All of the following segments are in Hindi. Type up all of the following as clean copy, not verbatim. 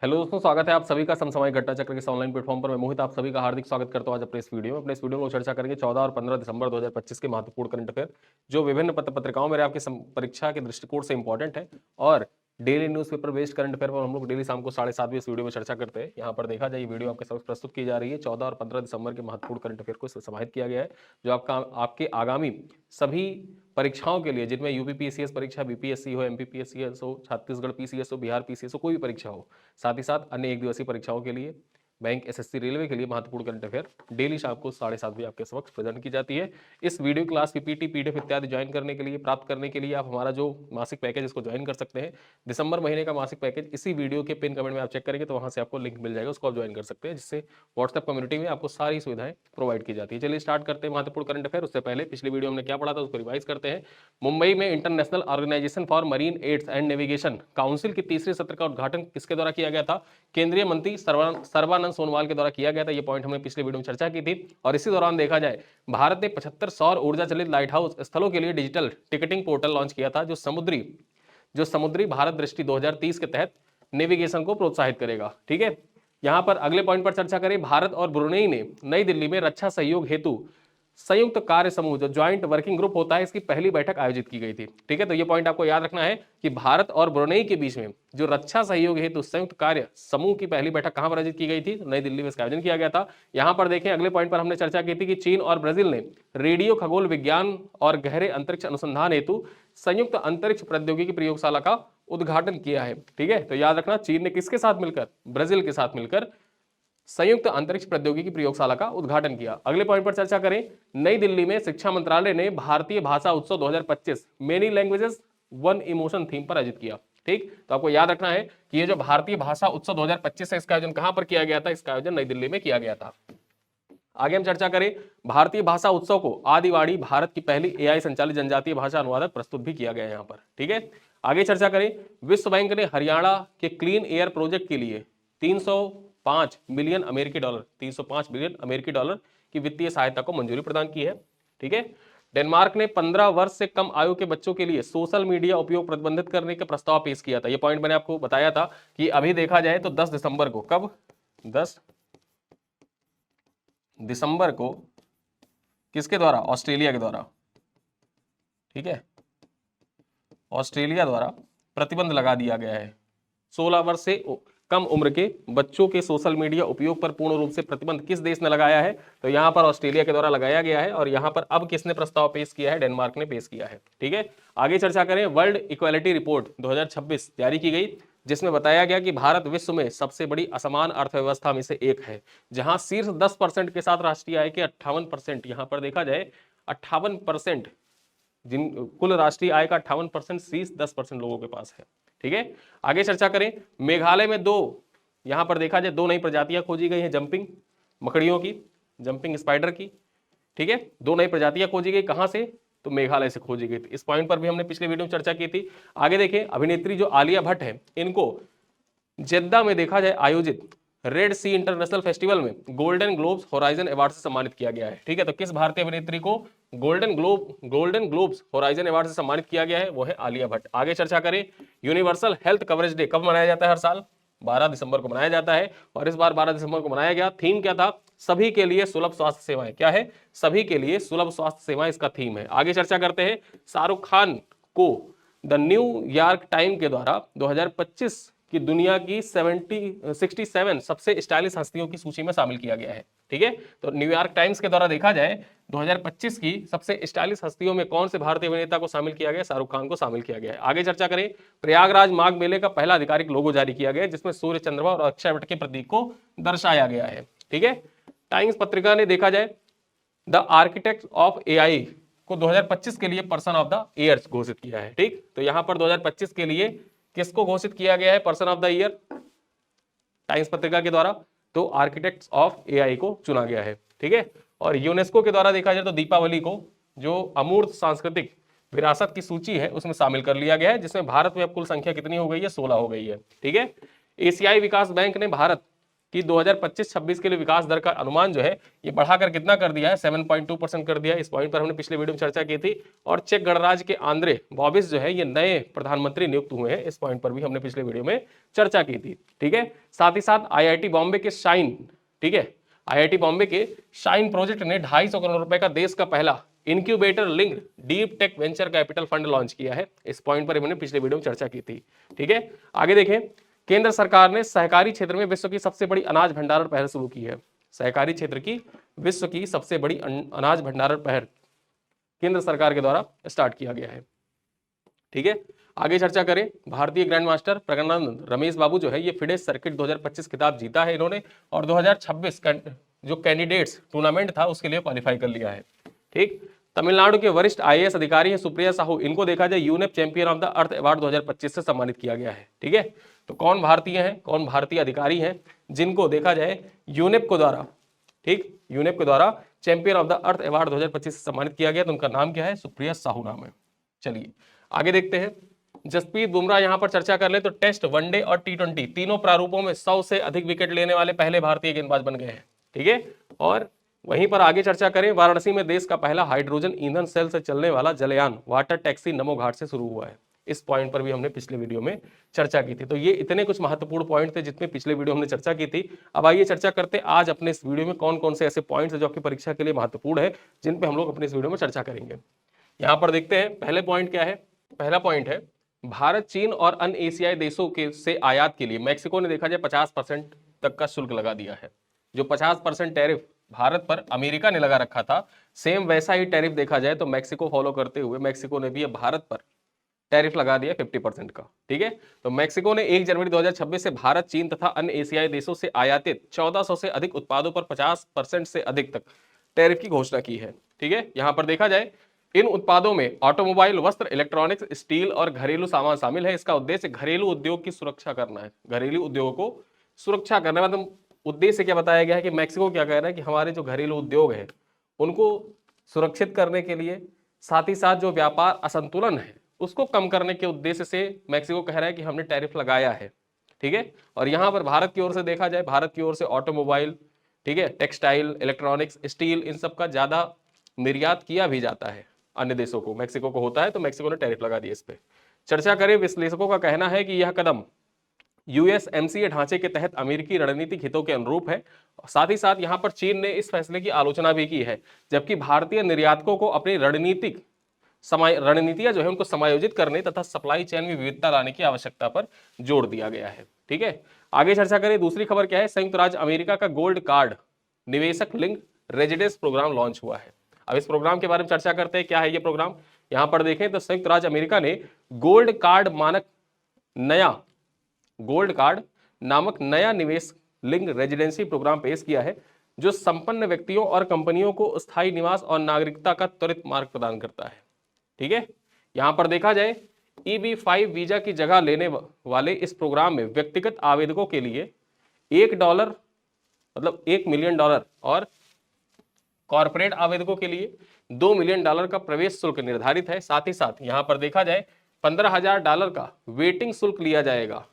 हेलो दोस्तों, स्वागत है आप सभी का समसामयिक घटना चक्र के इस ऑनलाइन प्लेटफॉर्म पर। मैं मोहित आप सभी का हार्दिक स्वागत करता हूं। आज अपने इस वीडियो में लोग चर्चा करेंगे 14 और 15 दिसंबर 2025 के महत्वपूर्ण करंट अफेयर, जो विभिन्न पत्र पत्रिकाओं में आपकी परीक्षा के दृष्टिकोण से इंपॉर्टेंट है। और daily newspaper based current affair पर हम लोग डेली शाम को 7:30 इस वीडियो में चर्चा करते हैं। यहाँ पर देखा जाए, ये वीडियो आपके समक्ष प्रस्तुत की जा रही है। 14 और 15 दिसंबर के महत्वपूर्ण करंट अफेयर को समाहित किया गया है, जो आपके आगामी सभी परीक्षाओं के लिए, जिनमें यूपी पीसीएस परीक्षा, बीपीएससी हो, एमपीपीएससी हो, छत्तीसगढ़ पीसीएस हो, बिहार पीसीएस हो, कोई भी परीक्षा हो, साथ ही साथ अन्य एक दिवसीय परीक्षाओं के लिए, बैंक, एसएससी, रेलवे के लिए महत्वपूर्ण करंट अफेयर डेली शाम को 7:30 बजे आपके समक्ष प्रेजेंट की जाती है। इस वीडियो क्लास पीपीटी, पीडीएफ इत्यादि ज्वाइन करने के लिए, प्राप्त करने के लिए आप हमारा जो मासिक पैकेज इसको ज्वाइन कर सकते हैं। दिसंबर महीने का मासिक पैकेज इसी वीडियो के पिन कमेंट में आप चेक करेंगे तो वहां से आपको लिंक मिल जाएगा, उसको आप ज्वाइन कर सकते हैं, जिससे व्हाट्सएप कम्युनिटी में आपको सारी सुविधाएं प्रोवाइड की जाती है। चलिए स्टार्ट करते हैं महत्वपूर्ण करंट अफेयर। उससे पहले पिछली वीडियो हमने क्या पढ़ा था उसको रिवाइज करते हैं। मुंबई में International Organisation for Marine Aids and Navigation Council के तीसरे सत्र का उद्घाटन किसके द्वारा किया गया था? केंद्रीय मंत्री सर्बानंद सोनोवाल के द्वारा किया गया था। ये पॉइंट हमने पिछले वीडियो में चर्चा की थी। और इसी दौरान देखा जाए, भारत ने 75 सौर ऊर्जा चलित लाइट हाउस स्थलों के लिए डिजिटल टिकटिंग पोर्टल लॉन्च किया था, जो समुद्री भारत दृष्टि 2030 के तहत नेविगेशन को प्रोत्साहित करेगा। ठीक है, यहां पर अगले पॉइंट पर चर्चा करें। भारत और ब्रुनेई ने नई दिल्ली में रक्षा सहयोग हेतु संयुक्त कार्य समूह, जो ज्वाइंट वर्किंग ग्रुप होता है, इसकी पहली बैठक आयोजित की गई थी। ठीक है, तो ये पॉइंट आपको याद रखना है कि भारत और ब्रुनेई के बीच में जो रक्षा सहयोग हेतु संयुक्त कार्य समूह की पहली बैठक कहां पर आयोजित की गई थी? नई दिल्ली में इसका आयोजन किया गया था। यहां पर देखें, अगले पॉइंट पर हमने चर्चा की थी कि चीन और ब्राजील ने रेडियो खगोल विज्ञान और गहरे अंतरिक्ष अनुसंधान हेतु संयुक्त अंतरिक्ष प्रौद्योगिकी प्रयोगशाला का उद्घाटन किया है। ठीक है, तो याद रखना, चीन ने किसके साथ मिलकर? ब्राजील के साथ मिलकर संयुक्त अंतरिक्ष प्रौद्योगिकी प्रयोगशाला का उद्घाटन किया। अगले पॉइंट पर चर्चा करें। नई दिल्ली में शिक्षा मंत्रालय ने भारतीय भाषा उत्सव 2025 many languages one emotion theme पर आयोजित किया। ठीक, तो आपको याद रखना है कि ये जो भारतीय भाषा उत्सव 2025 है, इसका आयोजन कहां पर किया गया था? इसका आयोजन नई दिल्ली में किया गया था। आगे हम चर्चा करें, भारतीय भाषा उत्सव को आदिवाड़ी भारत की पहली एआई संचालित जनजातीय भाषा अनुवादक प्रस्तुत भी किया गया यहाँ पर। ठीक है, आगे चर्चा करें। विश्व बैंक ने हरियाणा के क्लीन एयर प्रोजेक्ट के लिए 305 बिलियन अमेरिकी डॉलर की वित्तीय सहायता को मंजूरी प्रदान की है। ठीक है, डेनमार्क ने 15 वर्ष से कम आयु के बच्चों के लिए सोशल मीडिया उपयोग प्रतिबंधित करने का प्रस्ताव पेश किया था। यह पॉइंट मैंने आपको बताया था कि अभी देखा जाए तो 10 दिसंबर को, कब? 10 दिसंबर को किसके द्वारा? ऑस्ट्रेलिया के द्वारा। ठीक है, ऑस्ट्रेलिया द्वारा प्रतिबंध लगा दिया गया है। 16 वर्ष से कम उम्र के बच्चों के सोशल मीडिया उपयोग पर पूर्ण रूप से प्रतिबंध किस देश ने लगाया है? तो यहां पर ऑस्ट्रेलिया के द्वारा लगाया गया है। और यहां पर अब किसने प्रस्ताव पेश किया है? डेनमार्क ने पेश किया है। ठीक है, आगे चर्चा करें। वर्ल्ड इक्वालिटी रिपोर्ट 2026 जारी की गई, जिसमें बताया गया कि भारत विश्व में सबसे बड़ी असमान अर्थव्यवस्था में से एक है, जहां शीर्ष 10% के साथ राष्ट्रीय आय के 58%, यहां पर देखा जाए 58%, जिन कुल राष्ट्रीय आय का 58% शीर्ष 10% लोगों के पास है। ठीक है, आगे चर्चा करें। मेघालय में यहां पर देखा जाए 2 नई प्रजातियां खोजी गई हैं जंपिंग मकड़ियों की, जंपिंग स्पाइडर की। ठीक है, 2 नई प्रजातियां खोजी गई, कहां से? तो मेघालय से खोजी गई थी। इस पॉइंट पर भी हमने पिछले वीडियो में चर्चा की थी। आगे देखें, अभिनेत्री जो आलिया भट्ट है, इनको जेद्दा में देखा जाए आयोजित रेड सी इंटरनेशनल फेस्टिवल में गोल्डन ग्लोब्स होराइजन अवार्ड से सम्मानित किया गया है। ठीक है, तो किस भारतीय अभिनेत्री को गोल्डन ग्लोब्स होराइजन अवार्ड से सम्मानित किया गया है? वो है आलिया भट्ट। आगे चर्चा करें। यूनिवर्सल हेल्थ कवरेज डे कब मनाया जाता है? हर साल 12 दिसंबर को मनाया जाता है। और इस बार 12 दिसंबर को मनाया गया। थीम क्या था? सभी के लिए सुलभ स्वास्थ्य सेवाएं। क्या है? सभी के लिए सुलभ स्वास्थ्य सेवाएं इसका थीम है। आगे चर्चा करते हैं। शाहरुख खान को द न्यूयॉर्क टाइम के द्वारा 2025 की दुनिया की 67 सबसे स्टाइलिश हस्तियों की सूची में शामिल किया गया है। ठीक है, तो न्यूयॉर्क टाइम्स के द्वारा देखा जाए 2025 की सबसे स्टाइलिश हस्तियों में कौन से भारतीय अभिनेता को शामिल किया गया? शाहरुख खान को शामिल किया गया है। आगे चर्चा करें। प्रयागराज माघ मेले का पहला आधिकारिक लोगो जारी किया गया, जिसमें सूर्य, चंद्रमा और अक्षय वट के प्रतीक को दर्शाया गया है। ठीक है, टाइम्स पत्रिका ने देखा जाए द आर्किटेक्ट ऑफ एआई को 2025 के लिए पर्सन ऑफ द ईयर घोषित किया है। ठीक, तो यहां पर 2025 के लिए किसको घोषित किया गया है person of the year? Times पत्रिका के द्वारा तो आर्किटेक्ट्स ऑफ एआई को चुना गया है। ठीक है, और यूनेस्को के द्वारा देखा जाए तो दीपावली को जो अमूर्त सांस्कृतिक विरासत की सूची है उसमें शामिल कर लिया गया है, जिसमें भारत में अब कुल संख्या कितनी हो गई है? 16 हो गई है। ठीक है, एशियाई विकास बैंक ने भारत कि 2025-26 के लिए विकास दर का अनुमान जो है ये बढ़ाकर कितना कर दिया है, 7.2% कर दिया है। इस पॉइंट पर हमने पिछले वीडियो में चर्चा की थी। और चेक गणराज्य के आंद्रे बॉबिस जो है ये नए प्रधानमंत्री नियुक्त हुए हैं, इस पॉइंट पर भी हमने पिछले वीडियो में चर्चा की थी। ठीक है, साथ ही साथ आईआईटी बॉम्बे के शाइन, ठीक है, आईआईटी बॉम्बे के शाइन प्रोजेक्ट ने 250 करोड़ रुपए का देश का पहला incubator linked deep tech venture capital fund launch किया है। इस पॉइंट पर हमने पिछले वीडियो में चर्चा की थी। ठीक है, आगे देखें, केंद्र सरकार ने सहकारी क्षेत्र में विश्व की सबसे बड़ी अनाज भंडारण पहल शुरू की है। सहकारी क्षेत्र की विश्व की सबसे बड़ी अनाज भंडारण पहल केंद्र सरकार के द्वारा स्टार्ट किया गया है। ठीक है, आगे चर्चा करें, भारतीय ग्रैंड मास्टर प्रज्ञानंद रमेश बाबू जो है ये फिडे सर्किट 2025 खिताब जीता है इन्होंने, और 2026 जो कैंडिडेट्स टूर्नामेंट था उसके लिए क्वालिफाई कर लिया है। ठीक, तमिलनाडु के वरिष्ठ आईएएस अधिकारी हैं सुप्रिया साहू, इनको देखा जाए UNEP champion of the earth award 2025 से सम्मानित किया गया है। ठीक है, तो कौन भारतीय हैं, कौन भारतीय अधिकारी हैं जिनको देखा जाए यूनेप के द्वारा, ठीक, यूनेप के द्वारा champion of the earth award 2025 से सम्मानित किया गया, तो उनका नाम क्या है, सुप्रिया साहू नाम है। चलिए आगे देखते हैं, जसप्रीत बुमराह यहां पर चर्चा कर ले तो टेस्ट, वनडे और टी20 तीनों प्रारूपों में 100 से अधिक विकेट लेने वाले पहले भारतीय गेंदबाज बन गए हैं। ठीक है, और वहीं पर आगे चर्चा करें, वाराणसी में देश का पहला हाइड्रोजन ईंधन सेल से चलने वाला जलयान वाटर टैक्सी नमो घाट से शुरू हुआ है। इस पॉइंट पर भी हमने पिछले वीडियो में चर्चा की थी। तो ये इतने कुछ महत्वपूर्ण पॉइंट थे जितने पिछले वीडियो हमने चर्चा की थी। अब आइए चर्चा करते हैं आज अपने इस वीडियो में कौन कौन से ऐसे पॉइंट्स जो आपकी परीक्षा के लिए महत्वपूर्ण है, जिन पे हम लोग अपने इस वीडियो में चर्चा करेंगे। यहाँ पर देखते हैं पहले पॉइंट क्या है। पहला पॉइंट है, भारत, चीन और अन्य एशियाई देशों के से आयात के लिए मैक्सिको ने देखा जाए 50% तक का शुल्क लगा दिया है। जो 50% टैरिफ भारत पर अमेरिका ने लगा रखा था, सेम वैसा ही टैरिफ देखा जाए तो मैक्सिको फॉलो करते हुए मैक्सिको ने भी अब भारत पर टैरिफ लगा दिया 50% का। ठीक है, तो मैक्सिको ने 1 जनवरी 2026 से भारत, चीन तथा अन्य एशियाई देशों से आयातित 1400 से अधिक उत्पादों पर 50% से अधिक तक टैरिफ की घोषणा की है। ठीक है, यहां पर देखा जाए इन उत्पादों में ऑटोमोबाइल, वस्त्र, इलेक्ट्रॉनिक्स, स्टील और घरेलू सामान शामिल है। इसका उद्देश्य घरेलू उद्योग की सुरक्षा करना है, घरेलू उद्योगों को सुरक्षा करना। मतलब उद्देश्य क्या बताया गया है कि मैक्सिको क्या कह रहा है कि हमारे जो घरेलू उद्योग है उनको सुरक्षित करने के लिए, साथ ही साथ जो व्यापार असंतुलन है उसको कम करने के उद्देश्य से मैक्सिको कह रहा है कि हमने टैरिफ लगाया है। ठीक है, और यहाँ पर भारत की ओर से देखा जाए, भारत की ओर से ऑटोमोबाइल, ठीक है, टेक्सटाइल, इलेक्ट्रॉनिक्स, स्टील, इन सब का ज्यादा निर्यात किया भी जाता है अन्य देशों को, मैक्सिको को होता है, तो मैक्सिको ने टैरिफ लगा दिया इस पे। चर्चा करें, विश्लेषकों का कहना है कि यह कदम यूएसएमसीए ढांचे के तहत अमेरिकी रणनीतिक हितों के अनुरूप है। साथ ही साथ यहां पर चीन ने इस फैसले की आलोचना भी की है, जबकि भारतीय निर्यातकों को अपनी रणनीतियां जो है उनको समायोजित करने तथा सप्लाई चेन में विविधता लाने की आवश्यकता पर जोर दिया गया है। ठीक है, आगे चर्चा करें, दूसरी खबर क्या है, संयुक्त राज्य अमेरिका का गोल्ड कार्ड निवेशक लिंक रेजिडेंस प्रोग्राम लॉन्च हुआ है। अब इस प्रोग्राम के बारे में चर्चा करते हैं, क्या है ये प्रोग्राम। यहां पर देखें तो संयुक्त राज्य अमेरिका ने गोल्ड कार्ड नामक नया निवेश लिंक रेजिडेंसी प्रोग्राम पेश किया है, जो संपन्न व्यक्तियों और कंपनियों को स्थायी निवास और नागरिकता का त्वरित मार्ग प्रदान करता है। ठीक है, यहां पर देखा जाए EB-5 वीजा की जगह लेने वाले इस प्रोग्राम में व्यक्तिगत आवेदकों के लिए $1 मतलब $1 मिलियन और कॉर्पोरेट आवेदकों के लिए $2 मिलियन का प्रवेश शुल्क निर्धारित है। साथ ही साथ यहां पर देखा जाए $15,000 का वेटिंग शुल्क लिया जाएगा।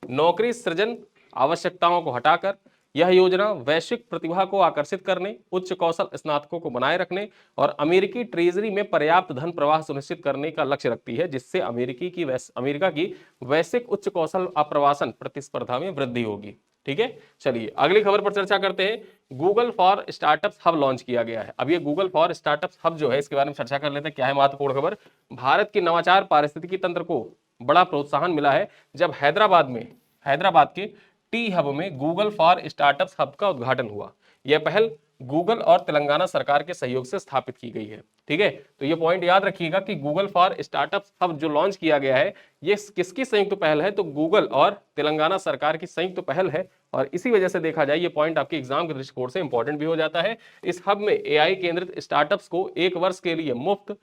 नौकरी सृजन आवश्यकताओं को हटाकर यह योजना वैश्विक प्रतिभा को आकर्षित करने, उच्च कौशल स्नातकों को बनाए रखने और अमेरिकी ट्रेजरी में पर्याप्त धन प्रवाह सुनिश्चित करने का लक्ष्य रखती है, जिससे अमेरिका की वैश्विक उच्च कौशल आप्रवासन प्रतिस्पर्धा में वृद्धि होगी। ठीक है, चलिए अगली खबर पर चर्चा करते हैं। Google for startups hub launch किया गया है। अब ये गूगल फॉर स्टार्टअप्स हब जो है इसके बारे में चर्चा कर लेते हैं, क्या है महत्वपूर्ण खबर। भारत की नवाचार पारिस्थितिकी तंत्र को बड़ा प्रोत्साहन मिला है जब हैदराबाद के टी हब में गूगल फॉर स्टार्टअप्स हब का उद्घाटन हुआ। यह पहल गूगल और तेलंगाना सरकार के सहयोग से स्थापित की गई है। ठीक है, तो ये पॉइंट याद रखिएगा कि गूगल फॉर स्टार्टअप्स हब जो लॉन्च किया गया है ये किसकी संयुक्त पहल है, तो गूगल और तेलंगाना सरकार की संयुक्त पहल है। और इसी वजह से देखा जाए ये पॉइंट आपके एग्जाम के दृष्टिकोण से इंपॉर्टेंट भी हो जाता है। इस हब में AI केंद्रित स्टार्टअप्स को 1 वर्ष के लिए मुफ्त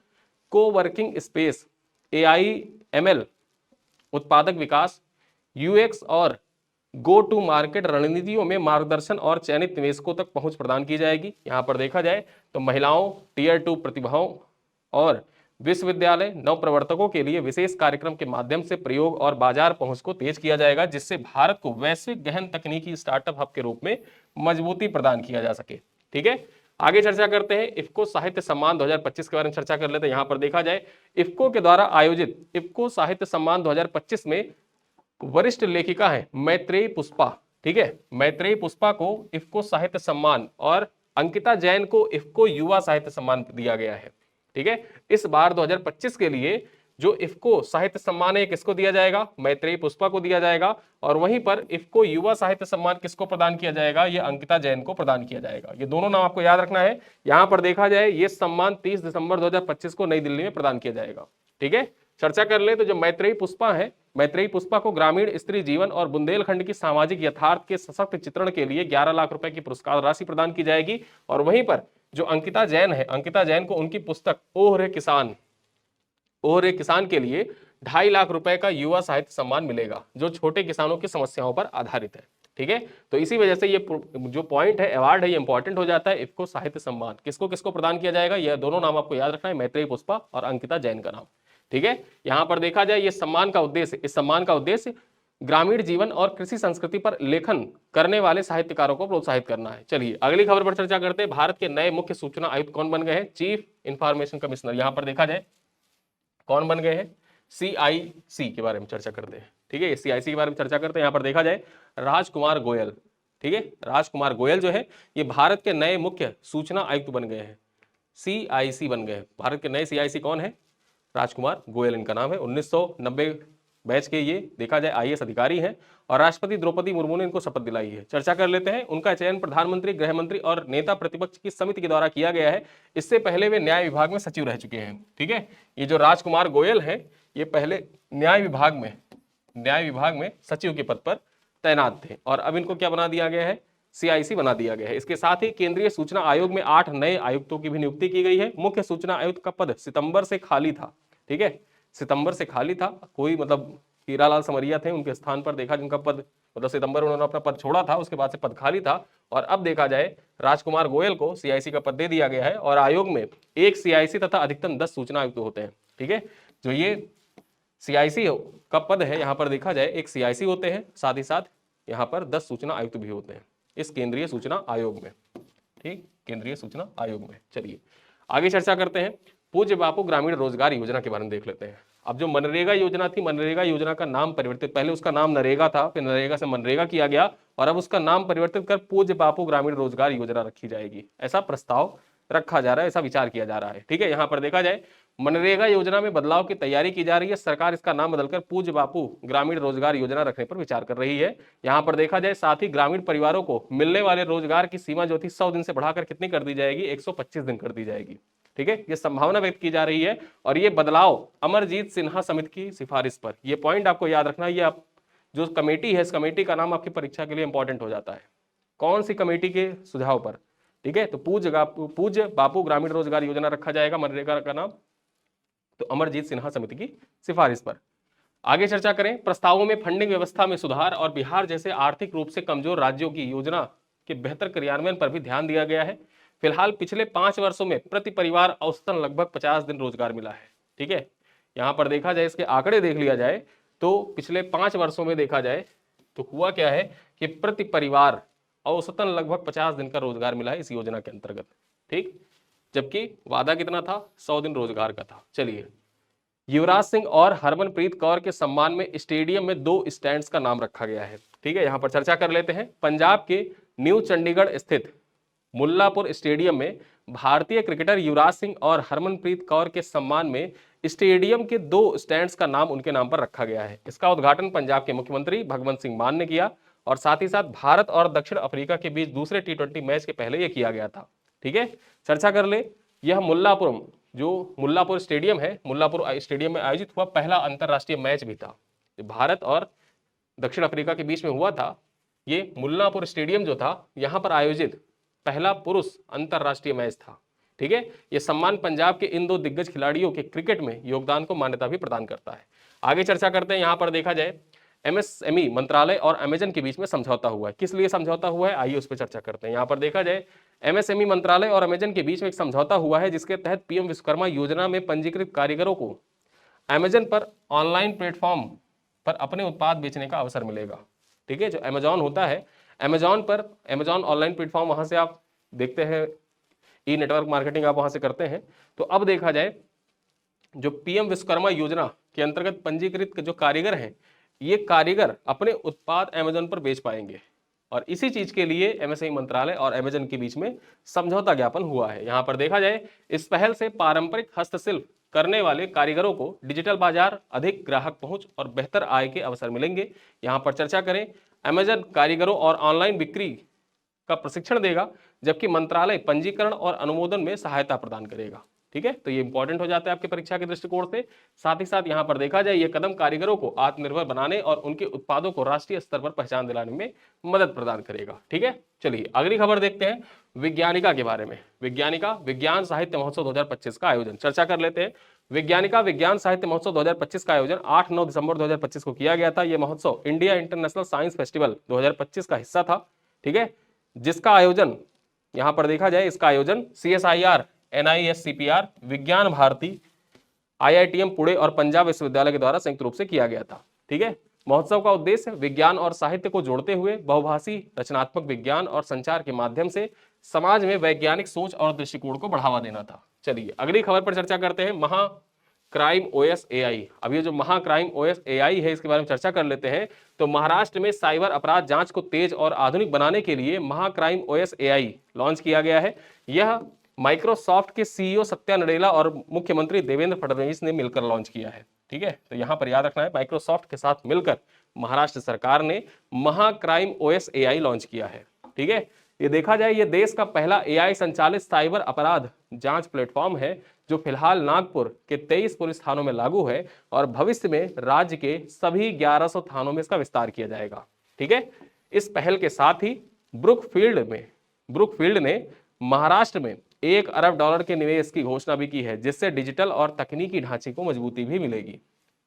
कोवर्किंग स्पेस, AI/ML उत्पादक विकास, UX और गो टू मार्केट रणनीतियों में मार्गदर्शन और चयनित निवेशकों तक पहुंच प्रदान की जाएगी। यहां पर देखा जाए तो महिलाओं, Tier 2 प्रतिभाओं और विश्वविद्यालय नवप्रवर्तकों के लिए विशेष कार्यक्रम के माध्यम से प्रयोग और बाजार पहुंच को तेज किया जाएगा, जिससे भारत को वैश्विक गहन तकनीकी स्टार्टअप हब के रूप में मजबूती प्रदान किया जा सके। ठीक है, आगे चर्चा करते हैं इफ्को साहित्य सम्मान 2025 के बारे में चर्चा कर लेते हैं। यहां पर देखा जाए इफ्को के द्वारा आयोजित इफ्को साहित्य सम्मान 2025 में वरिष्ठ लेखिका है मैत्रेयी पुष्पा। ठीक है, मैत्रेयी पुष्पा को इफ्को साहित्य सम्मान और अंकिता जैन को इफ्को युवा साहित्य सम्मान दिया गया है। ठीक है, इस बार 2025 के लिए जो इफ्को साहित्य सम्मान है किसको दिया जाएगा? मैत्रेयी पुष्पा को दिया जाएगा। और वहीं पर इफ्को युवा साहित्य सम्मान किसको प्रदान किया जाएगा? ये अंकिता जैन को प्रदान किया जाएगा। ये दोनों नाम आपको याद रखना है। यहां पर देखा जाए ये सम्मान 30 दिसंबर 2025 को नई दिल्ली में प्रदान किया जाएगा। ठीक है, चर्चा कर ले तो जो मैत्रेयी पुष्पा है, मैत्रेयी पुष्पा को ग्रामीण स्त्री जीवन और बुंदेलखंड की सामाजिक यथार्थ के सशक्त चित्रण के लिए 11 लाख रुपए की पुरस्कार राशि प्रदान की जाएगी। और वहीं पर जो अंकिता जैन है, अंकिता जैन को उनकी पुस्तक ओह रे किसान के लिए 2.5 लाख रुपए का युवा साहित्य सम्मान मिलेगा, जो छोटे किसानों की समस्याओं पर आधारित है। ठीक है, तो इसी वजह से ये जो पॉइंट है, अवार्ड है, ये इंपॉर्टेंट हो जाता है। इफ्को साहित्य सम्मान किसको किसको प्रदान किया जाएगा? ये दोनों नाम आपको याद रखना है, मैत्रेयी पुष्पा और अंकिता जैन का नाम। ठीक है, यहां पर देखा जाए ये सम्मान का उद्देश्य, इस सम्मान का उद्देश्य ग्रामीण जीवन और कृषि संस्कृति पर लेखन करने वाले साहित्यकारों को प्रोत्साहित करना है। चलिए अगली खबर पर चर्चा करते हैं। भारत के नए मुख्य सूचना आयुक्त कौन बन गए हैं? Chief information commissioner. यहां पर देखा जाए कौन बन गए हैं? CIC के बारे में चर्चा करते हैं। ठीक है, CIC के बारे में चर्चा करते हैं। यहां पर देखा जाए राजकुमार गोयल। ठीक है, राजकुमार गोयल जो है ये भारत के नए मुख्य सूचना आयुक्त बन गए हैं, CIC बन गए हैं। भारत के नए CIC कौन है? राजकुमार गोयल इनका नाम है। 1990 बैच के ये देखा जाए IAS अधिकारी हैं और राष्ट्रपति द्रौपदी मुर्मू ने इनको शपथ दिलाई है। चर्चा कर लेते हैं। उनका चयन प्रधानमंत्री, गृह मंत्री और नेता प्रतिपक्ष की समिति के द्वारा किया गया है। इससे पहले वे न्याय विभाग में सचिव रह चुके हैं। ठीक है, ये जो राजकुमार गोयल है ये पहले न्याय विभाग में सचिव के पद पर तैनात थे और अब इनको क्या बना दिया गया है? CIC बना दिया गया है। इसके साथ ही केंद्रीय सूचना आयोग में 8 नए आयुक्तों की भी नियुक्ति की गई है। मुख्य सूचना आयुक्त का पद सितंबर से खाली था। ठीक है, सितंबर से खाली था। कोई मतलब हीरालाल समरिया थे, उनके स्थान पर देखा जिनका पद मतलब सितंबर उन्होंने अपना पद छोड़ा था, उसके बाद से पद खाली था। और अब देखा जाए राजकुमार गोयल को CIC का पद दे दिया गया है और आयोग में एक CIC तथा अधिकतम 10 सूचना आयुक्त होते हैं। ठीक है, जो ये CIC का पद है यहाँ पर देखा जाए एक CIC होते हैं, साथ ही साथ यहाँ पर 10 सूचना आयुक्त भी होते हैं इस केंद्रीय सूचना आयोग में। ठीक, केंद्रीय सूचना आयोग में। चलिए आगे चर्चा करते हैं। पूज्य बापू ग्रामीण रोजगार योजना के बारे में देख लेते हैं। अब जो मनरेगा योजना थी, मनरेगा योजना का नाम परिवर्तित, पहले उसका नाम नरेगा था, फिर नरेगा से मनरेगा किया गया और अब उसका नाम परिवर्तित कर पूज्य बापू ग्रामीण रोजगार योजना रखी जाएगी। ऐसा प्रस्ताव रखा जा रहा है, ऐसा विचार किया जा रहा है। ठीक है, यहाँ पर देखा जाए मनरेगा योजना में बदलाव की तैयारी की जा रही है। सरकार इसका नाम बदलकर पूज्य बापू ग्रामीण रोजगार योजना रखने पर विचार कर रही है। यहाँ पर देखा जाए साथ ही ग्रामीण परिवारों को मिलने वाले रोजगार की सीमा जो थी 100 दिन से बढ़ाकर कितनी कर दी जाएगी? 125 दिन कर दी जाएगी। ठीक है, ये संभावना व्यक्त की जा रही है और ये बदलाव अमरजीत सिन्हा समिति की सिफारिश पर। ये पॉइंट आपको याद रखना है। ये आप जो कमेटी है, इस कमेटी का नाम आपकी परीक्षा के लिए इंपॉर्टेंट हो जाता है। कौन सी कमेटी के सुझाव पर? ठीक है, तो पूज्य बापू ग्रामीण रोजगार योजना रखा जाएगा मनरेगा का नाम, तो अमरजीत सिन्हा समिति की सिफारिश पर। आगे चर्चा करें। प्रस्तावों में फंडिंग व्यवस्था में सुधार और बिहार जैसे आर्थिक रूप से कमजोर राज्यों की योजना के बेहतर क्रियान्वयन पर भी ध्यान दिया गया है। फिलहाल पिछले 5 वर्षों में प्रति परिवार औसतन लगभग 50 दिन रोजगार मिला है। ठीक है, यहाँ पर देखा जाए इसके आंकड़े देख लिया जाए तो पिछले 5 वर्षों में देखा जाए तो हुआ क्या है कि प्रति परिवार औसतन लगभग 50 दिन का रोजगार मिला है इस योजना के अंतर्गत। ठीक, जबकि वादा कितना था? 100 दिन रोजगार का था। चलिए, युवराज सिंह और हरमनप्रीत कौर के सम्मान में स्टेडियम में 2 स्टैंड्स का नाम रखा गया है। ठीक है, यहाँ पर चर्चा कर लेते हैं। पंजाब के न्यू चंडीगढ़ स्थित मुल्लापुर स्टेडियम में भारतीय क्रिकेटर युवराज सिंह और हरमनप्रीत कौर के सम्मान में स्टेडियम के 2 स्टैंड्स का नाम उनके नाम पर रखा गया है। इसका उद्घाटन पंजाब के मुख्यमंत्री भगवंत सिंह मान ने किया और साथ ही साथ भारत और दक्षिण अफ्रीका के बीच दूसरे T20 मैच के पहले यह किया गया था। ठीक है, चर्चा कर ले। यह मुल्लापुर स्टेडियम है, मुल्लापुर स्टेडियम में आयोजित हुआ पहला अंतरराष्ट्रीय मैच भी था। भारत और दक्षिण अफ्रीका के बीच में हुआ था। ये मुल्लापुर स्टेडियम जो था यहाँ पर आयोजित पहला पुरुष अंतरराष्ट्रीय मैच था। ठीक है, यह सम्मान पंजाब के इन 2 दिग्गज खिलाड़ियों के क्रिकेट में योगदान को मान्यता भी प्रदान करता है। आगे चर्चा करते हैं। यहाँ पर देखा जाए एमएसएमई मंत्रालय और अमेजन के बीच में समझौता हुआ है। किस लिए समझौता हुआ है, आइए उस पर चर्चा करते हैं। यहाँ पर देखा जाए एमएसएमई मंत्रालय और अमेजन के बीच में एक समझौता हुआ है, जिसके तहत पीएम विश्वकर्मा योजना में पंजीकृत कारीगरों को अमेजन पर ऑनलाइन प्लेटफॉर्म पर अपने उत्पाद बेचने का अवसर मिलेगा। ठीक है, जो अमेजॉन होता है, अमेजॉन पर, अमेजॉन ऑनलाइन प्लेटफॉर्म, वहां से आप देखते हैं ई नेटवर्क मार्केटिंग आप वहां से करते हैं। तो अब देखा जाए जो पीएम विश्वकर्मा योजना के अंतर्गत पंजीकृत जो कारीगर हैं, ये कारीगर अपने उत्पाद अमेजन पर बेच पाएंगे और इसी चीज के लिए एमएसएमई मंत्रालय और अमेजन के बीच में समझौता ज्ञापन हुआ है। यहां पर देखा जाए इस पहल से पारंपरिक हस्तशिल्प करने वाले कारीगरों को डिजिटल बाजार, अधिक ग्राहक पहुंच और बेहतर आय के अवसर मिलेंगे। यहां पर चर्चा करें, अमेजन कारीगरों और ऑनलाइन बिक्री का प्रशिक्षण देगा, जबकि मंत्रालय पंजीकरण और अनुमोदन में सहायता प्रदान करेगा। ठीक है, तो ये इंपॉर्टेंट हो जाता है आपके परीक्षा के दृष्टिकोण से। साथ ही साथ यहाँ पर देखा जाए, ये कदम कारीगरों को आत्मनिर्भर बनाने और उनके उत्पादों को राष्ट्रीय स्तर पर पहचान दिलाने में मदद प्रदान करेगा। ठीक है, चलिए अगली खबर देखते हैं विज्ञानिका के बारे में। विज्ञानिका विज्ञान साहित्य महोत्सव 2025 का आयोजन चर्चा कर लेते हैं। विज्ञानिका विज्ञान साहित्य महोत्सव 2025 का आयोजन 8-9 दिसंबर 2025 को किया गया था। यह महोत्सव इंडिया इंटरनेशनल साइंस फेस्टिवल 2025 का हिस्सा था। ठीक है, जिसका आयोजन यहां पर देखा जाए, इसका आयोजन CSIR, NISCPR, विज्ञान भारती, IITM पुणे और पंजाब विश्वविद्यालय के द्वारा संयुक्त रूप से किया गया था। ठीक है, महोत्सव का उद्देश्य विज्ञान और साहित्य को जोड़ते हुए बहुभाषी रचनात्मक विज्ञान और संचार के माध्यम से समाज में वैज्ञानिक सोच और दृष्टिकोण को बढ़ावा देना था। चलिए अगली खबर पर चर्चा करते हैं, महा क्राइम OS AI। अब ये जो महा क्राइम OS AI है, इसके बारे में चर्चा कर लेते हैं। तो महाराष्ट्र में साइबर अपराध जांच को तेज और आधुनिक बनाने के लिए महा क्राइम OS AI लॉन्च किया गया है। यह माइक्रोसॉफ्ट के CEO सत्या नडेला और मुख्यमंत्री देवेंद्र फडणवीस ने मिलकर लॉन्च किया है। ठीक है, तो यहां पर याद रखना है, माइक्रोसॉफ्ट के साथ मिलकर महाराष्ट्र सरकार ने महा क्राइम OS AI लॉन्च किया है। ठीक है, ये देखा जाए, ये देश का पहला AI संचालित साइबर अपराध जांच प्लेटफॉर्म है, जो फिलहाल नागपुर के 23 पुलिस थानों में लागू है और भविष्य में राज्य के सभी 1100 थानों में इसका विस्तार किया जाएगा। ठीक है, इस पहल के साथ ही ब्रुकफील्ड ने महाराष्ट्र में $1 अरब के निवेश की घोषणा भी की है, जिससे डिजिटल और तकनीकी ढांचे को मजबूती भी मिलेगी।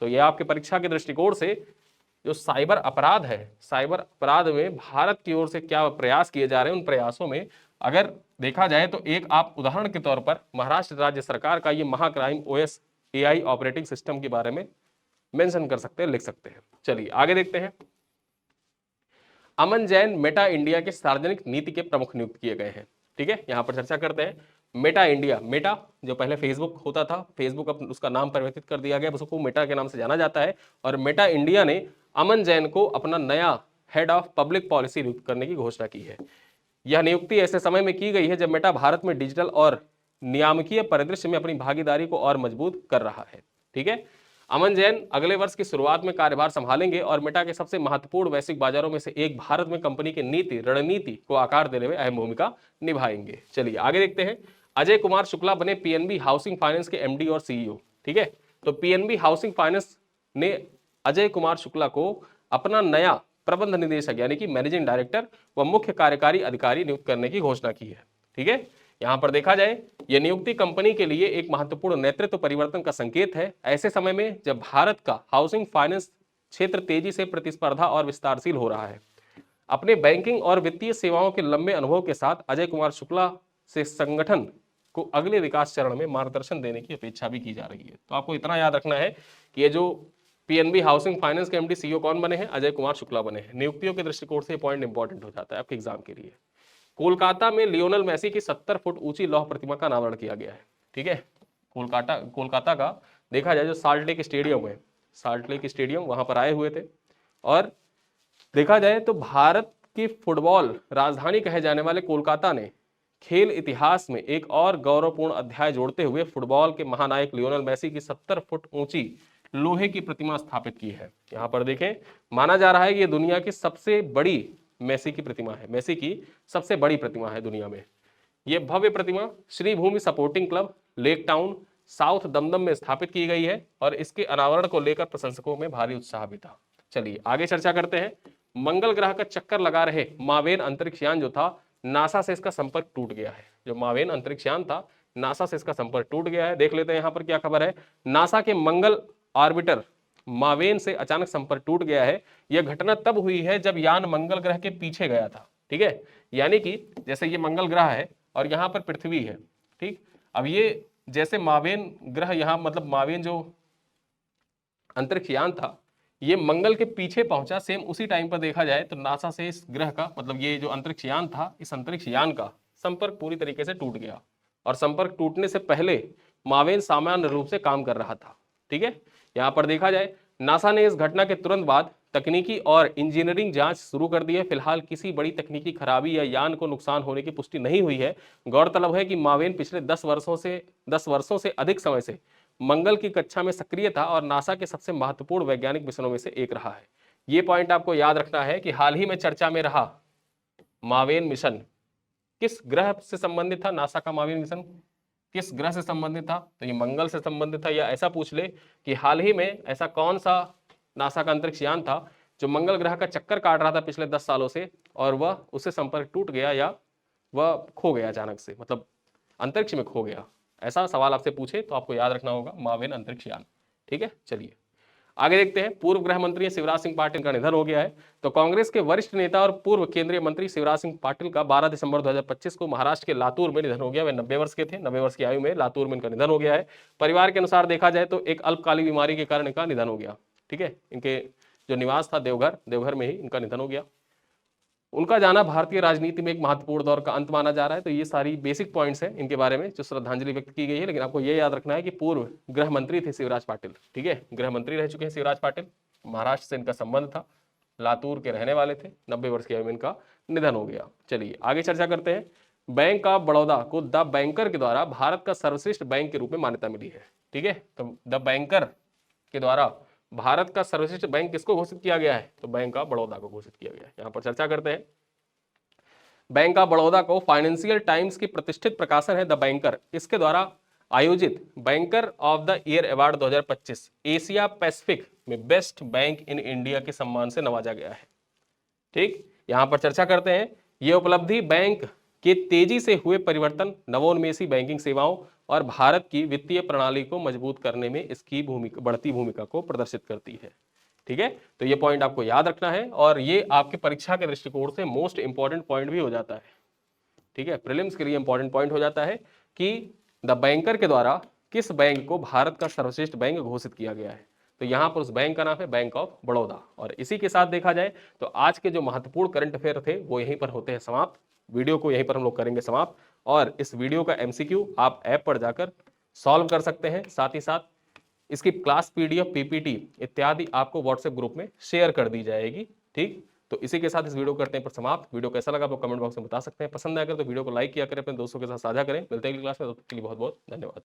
तो यह आपके परीक्षा के दृष्टिकोण से जो साइबर अपराध है, साइबर अपराध में भारत की ओर से क्या प्रयास किए जा रहे हैं, उन प्रयासों में अगर देखा जाए तो एक आप उदाहरण के तौर पर महाराष्ट्र राज्य सरकार का ये महा crime OS AI operating system के बारे में मेंशन कर सकते हैं, लिख सकते हैं। चलिए आगे देखते हैं, अमन जैन मेटा इंडिया के सार्वजनिक नीति के प्रमुख नियुक्त किए गए हैं। ठीक है, यहां पर चर्चा करते हैं, मेटा इंडिया, मेटा जो पहले फेसबुक होता था, फेसबुक अब उसका नाम परिवर्तित कर दिया गया, उसको मेटा के नाम से जाना जाता है, और मेटा इंडिया ने अमन जैन को अपना नया हेड ऑफ पब्लिक पॉलिसी नियुक्त करने की घोषणा की है। यह नियुक्ति ऐसे समय में की गई है जब मेटा भारत में डिजिटल और नियामकीय परिदृश्य में अपनी भागीदारी को और मजबूत कर रहा है। ठीक है, अमन जैन अगले वर्ष की शुरुआत में कार्यभार संभालेंगे और मेटा के सबसे महत्वपूर्ण वैश्विक बाजारों में से एक भारत में कंपनी की नीति रणनीति को आकार देने में अहम भूमिका निभाएंगे। चलिए आगे देखते हैं, अजय कुमार शुक्ला बने PNB हाउसिंग फाइनेंस के MD और CEO। ठीक है, तो PNB हाउसिंग फाइनेंस ने अजय कुमार शुक्ला को अपना नया प्रबंध निदेशक यानी कि मैनेजिंग डायरेक्टर व मुख्य कार्यकारी अधिकारी नियुक्त करने की घोषणा की है। ठीक है, यहां पर देखा जाए, यह नियुक्ति कंपनी के लिए एक महत्वपूर्ण नेतृत्व परिवर्तन का संकेत है, ऐसे समय में जब भारत का हाउसिंग फाइनेंस क्षेत्र तेजी से प्रतिस्पर्धा और विस्तारशील हो रहा है। अपने बैंकिंग और वित्तीय सेवाओं के लंबे अनुभव के साथ अजय कुमार शुक्ला से संगठन को अगले विकास चरण में मार्गदर्शन देने की अपेक्षा भी की जा रही है। तो आपको इतना याद रखना है कि ये जो PNB हाउसिंग फाइनेंस के MD CEO कौन बने हैं, अजय कुमार शुक्ला बने हैं। नियुक्तियों के दृष्टिकोण से पॉइंट इंपॉर्टेंट हो जाता है आपके एग्जाम के लिए। कोलकाता में लियोनेल मेसी की 70 फुट ऊंची लौह प्रतिमा का अनावरण किया गया है। ठीक है, कोलकाता का देखा जाए जो साल्ट लेक स्टेडियम है, साल्ट लेक स्टेडियम वहां पर आए हुए थे, और देखा जाए तो भारत की फुटबॉल राजधानी कहे जाने वाले कोलकाता ने खेल इतिहास में एक और गौरवपूर्ण अध्याय जोड़ते हुए फुटबॉल के महानायक लियोनेल मेसी की 70 फुट ऊंची लोहे की प्रतिमा स्थापित की है। यहां पर देखें, माना जा रहा है कि ये दुनिया की सबसे बड़ी मेसी की प्रतिमा है, मेसी की सबसे बड़ी प्रतिमा है दुनिया में। ये भव्य प्रतिमा Shri Bhumi supporting club Lake Town South Dumdum में स्थापित की गई है और इसके अनावरण को लेकर प्रशंसकों में भारी उत्साह भी था। चलिए आगे चर्चा करते हैं, मंगल ग्रह का चक्कर लगा रहे मावेन अंतरिक्ष यान जो था, नासा से इसका संपर्क टूट गया है। जो मावेन अंतरिक्ष यान था, नासा से इसका संपर्क टूट गया है। देख लेते हैं यहाँ पर क्या खबर है, नासा के मंगल ऑर्बिटर मावेन से अचानक संपर्क टूट गया है। यह घटना तब हुई है जब यान मंगल ग्रह के पीछे गया था। ठीक है, यानी कि जैसे ये मंगल ग्रह है और यहाँ पर पृथ्वी है। ठीक, अब ये जैसे मावेन ग्रह यहाँ मतलब मावेन जो अंतरिक्ष यान था ये मंगल के पीछे पहुंचा, सेम उसी टाइम पर देखा जाए तो नासा से इस ग्रह का मतलब ये जो अंतरिक्ष यान था, इस अंतरिक्ष यान का संपर्क पूरी तरीके से टूट गया। और संपर्क टूटने से पहले मावेन सामान्य रूप से काम कर रहा था। ठीक है, यहां पर देखा जाए नासा ने इस घटना के तुरंत बाद तकनीकी और इंजीनियरिंग जांच शुरू कर दी है। फिलहाल किसी बड़ी तकनीकी खराबी या यान को नुकसान होने की पुष्टि नहीं हुई है। गौरतलब है कि मावेन पिछले 10 वर्षों से अधिक समय से मंगल की कक्षा में सक्रिय था और नासा के सबसे महत्वपूर्ण वैज्ञानिक मिशनों में से एक रहा है। ये पॉइंट आपको याद रखना है कि हाल ही में चर्चा में रहा मावेन मिशन किस ग्रह से संबंधित था। नासा का मावेन मिशन किस ग्रह से संबंधित था, तो ये मंगल से संबंधित था। या ऐसा पूछ ले कि हाल ही में ऐसा कौन सा नासा का अंतरिक्ष यान था जो मंगल ग्रह का चक्कर काट रहा था पिछले 10 सालों से और वह उससे संपर्क टूट गया या वह खो गया अचानक से, मतलब अंतरिक्ष में खो गया। ऐसा सवाल आपसे पूछे तो आपको याद रखना होगा मावेन अंतरिक्ष यान। ठीक है, चलिए आगे देखते हैं। पूर्व गृह मंत्री शिवराज सिंह पाटिल का निधन हो गया है। तो कांग्रेस के वरिष्ठ नेता और पूर्व केंद्रीय मंत्री शिवराज सिंह पाटिल का 12 दिसंबर 2025 को महाराष्ट्र के लातूर में निधन हो गया। वे 90 वर्ष के थे। 90 वर्ष की आयु में लातूर में इनका निधन हो गया है। परिवार के अनुसार देखा जाए तो एक अल्पकालिक बीमारी के कारण इनका निधन हो गया। ठीक है, इनके जो निवास था देवघर में ही इनका निधन हो गया। उनका जाना भारतीय राजनीति में एक महत्वपूर्ण दौर का अंत माना जा रहा है। तो ये सारी बेसिक पॉइंट्स हैं इनके बारे में जो श्रद्धांजलि व्यक्त की गई है। लेकिन आपको ये याद रखना है कि पूर्व गृह मंत्री थे शिवराज पाटिल। ठीक है, गृह मंत्री रह चुके हैं शिवराज पाटिल। महाराष्ट्र से इनका संबंध था, लातूर के रहने वाले थे। 90 वर्ष की आयु में इनका निधन हो गया। चलिए आगे चर्चा करते हैं। बैंक ऑफ बड़ौदा को द बैंकर के द्वारा भारत का सर्वश्रेष्ठ बैंक के रूप में मान्यता मिली है। ठीक है, तो द बैंकर के द्वारा भारत का सर्वश्रेष्ठ बैंक किसको घोषित किया गया है, तो बैंक ऑफ बड़ौदा को घोषित किया गया है। यहां पर चर्चा करते हैं। बैंक ऑफ बड़ौदा को फाइनेंशियल टाइम्स की प्रतिष्ठित प्रकाशन है द बैंकर, इसके द्वारा आयोजित banker of the year award 2025 Asia Pacific में बेस्ट बैंक इन इंडिया के सम्मान से नवाजा गया है। ठीक, यहां पर चर्चा करते हैं। यह उपलब्धि बैंक के तेजी से हुए परिवर्तन, नवोन्मेषी बैंकिंग सेवाओं और भारत की वित्तीय प्रणाली को मजबूत करने में इसकी बढ़ती भूमिका को प्रदर्शित करती है। ठीक है, तो ये पॉइंट आपको याद रखना है और ये आपके परीक्षा के दृष्टिकोण से मोस्ट इंपॉर्टेंट पॉइंट भी हो जाता है। ठीक है, प्रीलिम्स के लिए इंपॉर्टेंट पॉइंट हो जाता है कि द बैंकर के द्वारा किस बैंक को भारत का सर्वश्रेष्ठ बैंक घोषित किया गया है। तो यहां पर उस बैंक का नाम है बैंक ऑफ बड़ौदा। और इसी के साथ देखा जाए तो आज के जो महत्वपूर्ण करंट अफेयर थे वो यहीं पर होते हैं समाप्त। वीडियो को यहीं पर हम लोग करेंगे समाप्त और इस वीडियो का एमसीक्यू आप ऐप पर जाकर सॉल्व कर सकते हैं। साथ ही साथ इसकी क्लास पीडीएफ पीपीटी इत्यादि आपको व्हाट्सएप ग्रुप में शेयर कर दी जाएगी। ठीक, तो इसी के साथ इस वीडियो करते हैं पर समाप्त। वीडियो कैसा लगा आप कमेंट बॉक्स में बता सकते हैं। पसंद आया तो वीडियो को लाइक किया करें, अपने दोस्तों के साथ साझा करें। मिलते हैं अगली क्लास में, तब तक के लिए बहुत बहुत धन्यवाद।